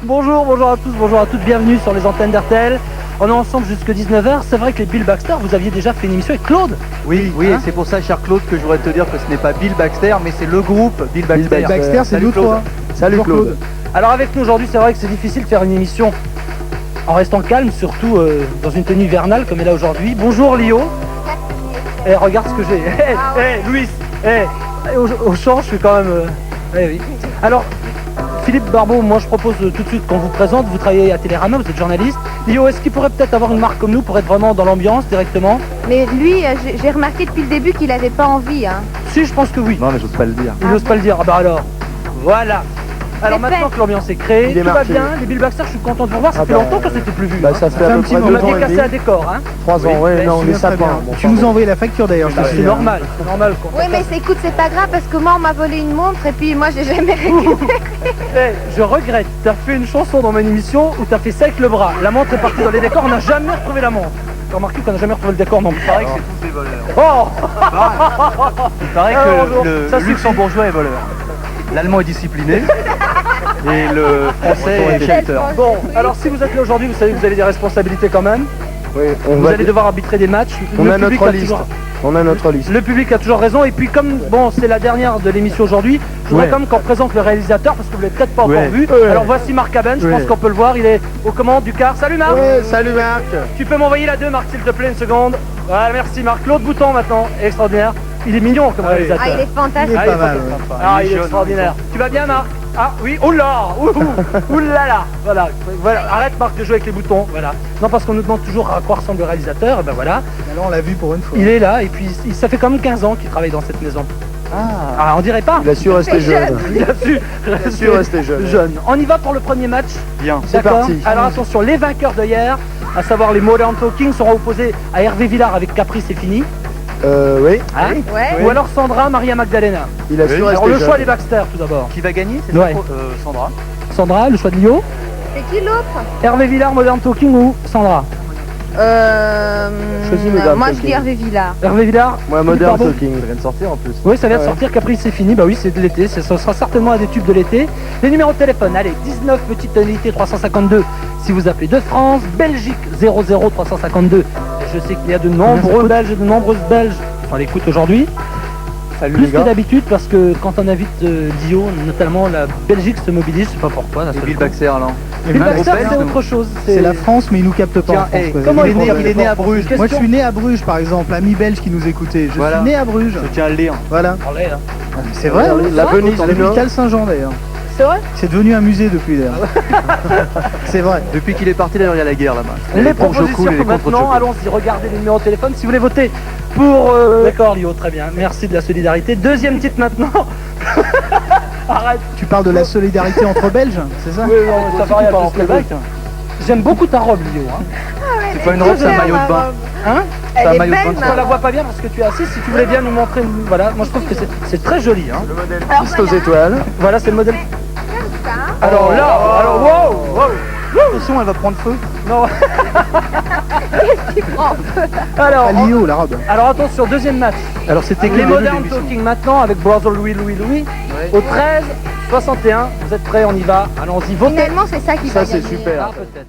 Bonjour, bonjour à tous, bonjour à toutes, bienvenue sur les antennes d'RTL. On est ensemble jusqu'à 19h. C'est vrai que les Bill Baxter, vous aviez déjà fait une émission avec Claude. Oui, oui, Hein, et c'est pour ça, cher Claude, que je voudrais te dire que ce n'est pas Bill Baxter, mais c'est le groupe Bill Baxter. Bill Baxter, c'est nous trois. Salut Claude. Alors avec nous aujourd'hui, c'est vrai que c'est difficile de faire une émission en restant calme, surtout dans une tenue hivernale comme elle est aujourd'hui. Bonjour Lio. Eh, regarde ce que j'ai. Louis. Au chant, je suis quand même... oui. Alors, Philippe Barbeau, moi je propose tout de suite qu'on vous présente. Vous travaillez à Télérama, vous êtes journaliste. Lio, est-ce qu'il pourrait peut-être avoir une marque comme nous pour être vraiment dans l'ambiance directement? Mais lui, j'ai remarqué depuis le début qu'il n'avait pas envie. Hein. Si, je pense que oui. Non, mais j'ose pas le dire. Il n'ose pas le dire. Ah bah alors, voilà. Alors maintenant que l'ambiance est créée, tout va bien, les Bill Baxter, je suis content de vous revoir, ça fait longtemps que c'était plus vu. Bah, ça fait à peu près On 2 a ans et décassé demi. un décor, hein. 3 ans, ouais, non, on est sapin. Tu nous as envoyé la facture d'ailleurs, je te C'est souviens. normal, c'est normal. Oui, mais écoute, c'est pas grave parce que moi, on m'a volé une montre et puis moi, j'ai jamais récupéré. Je regrette, t'as fait une chanson dans mon émission où t'as fait ça avec le bras. La montre est partie dans les décors, on n'a jamais retrouvé la montre. T'as remarqué qu'on n'a jamais retrouvé le décor non plus. Il paraît que c'est tous des voleurs. Oh Il paraît bonjour. que Ça le suffit. luxembourgeois est voleur. L'allemand est discipliné. Et le français est shelter. Bon, alors si vous êtes là aujourd'hui, vous savez que vous avez des responsabilités quand même. Oui, Vous allez devoir arbitrer des matchs. On Le a public notre liste. toujours- On a notre liste. Le public a toujours raison. Et puis comme bon, c'est la dernière de l'émission aujourd'hui, je voudrais quand même qu'on présente le réalisateur parce que vous l'avez peut-être pas encore vu. Ouais. Alors voici Marc Aben, je pense qu'on peut le voir. Il est aux commandes du car. Salut Marc. Ouais, salut Marc. Tu peux m'envoyer la 2 Marc s'il te plaît une seconde. Voilà, merci Marc. L'autre bouton maintenant, extraordinaire. Il est mignon comme réalisateur. Ah, il est fantastique. Il est pas mal. Ah, il est extraordinaire. Tu vas bien Marc? Ah oui, oula, oulala, voilà, arrête Marc de jouer avec les boutons, voilà. Non parce qu'on nous demande toujours à quoi ressemble le réalisateur, et ben voilà, Alors on l'a vu pour une fois. il est là et puis ça fait quand même 15 ans qu'il travaille dans cette maison. Ah, on dirait pas. Il a su rester jeune. Il a su rester jeune. On y va pour le premier match. Bien. C'est D'accord. parti. Alors attention, les vainqueurs de hier, à savoir les Modern Talking, seront opposés à Hervé Villard avec Capri, c'est fini. Oui, Hein Ouais. Ou alors Sandra, Maria Magdalena. il a su Alors rester le choix jeune. des Baxter tout d'abord. Qui va gagner? C'est Ouais. ça, Sandra. Sandra, le choix de Lio. C'est qui l'autre Hervé Villard, Modern Talking ou Sandra? Choisis Modern moi, je Talking. dis Hervé Villard. Hervé Villard. Moi, Philippe Modern Barbeau. Talking, il vient de sortir en plus. Oui, ça vient de Ouais. sortir. Caprice, c'est fini. Bah oui, c'est de l'été. Ce sera certainement un des tubes de l'été. Les numéros de téléphone, allez, 19 petite tonalité 352 si vous appelez de France, Belgique 00 352. Je sais qu'il y a de nombreux Belges et de nombreuses Belges qui font l'écoute aujourd'hui. Salut Plus les que gars. d'habitude parce que quand on invite Dio, notamment la Belgique se mobilise, je sais pas pourquoi. Et Bill Baxter, alors. Bill Baxter, Belge, c'est nous. autre chose. C'est la France, mais il nous capte pas en Tiens, France. hey, quoi. comment C'est il est problème. Il est né à Bruges. Question. Moi, je suis né à Bruges, par exemple. Ami belge qui nous écoutait. Je Voilà. suis né à Bruges. Je tiens à le lire. Voilà. Parlez, là. C'est vrai. La Venise Venise du Cal Saint-Jean d'ailleurs. C'est vrai. C'est devenu un musée depuis d'ailleurs. C'est vrai. Depuis qu'il est parti, d'ailleurs, il y a la guerre là-bas. Les pour propositions Jokul et les contre maintenant, Jokul. allons-y, regardez les numéros de téléphone si vous voulez voter pour... D'accord Lio, très bien, merci de la solidarité. Deuxième titre maintenant. Arrête. Tu parles de la solidarité entre Belges, c'est ça? Oui, non, ça varie à plus que le bac. J'aime beaucoup ta robe Lio. Hein. C'est pas une robe, c'est un maillot de bain. Hein C'est un Elle est maillot de belle, bain. On la ma voit pas bien parce que tu es assis, si tu voulais bien nous montrer... Voilà, moi je trouve que c'est très joli. Hein. Piste aux étoiles. Voilà, c'est le modèle. ça. Alors là, alors wow. Attention, elle va prendre feu. Non. Qu'est-ce qu'il prend Alors, À Lio, la robe. alors attention, deuxième match. Alors c'était Les Modern Talking maintenant avec Brother Louis. Au 13, 61, vous êtes prêts, on y va. Allons-y, votez. Finalement, c'est ça qui va Ça, c'est gagner. super. Ah, peut-être.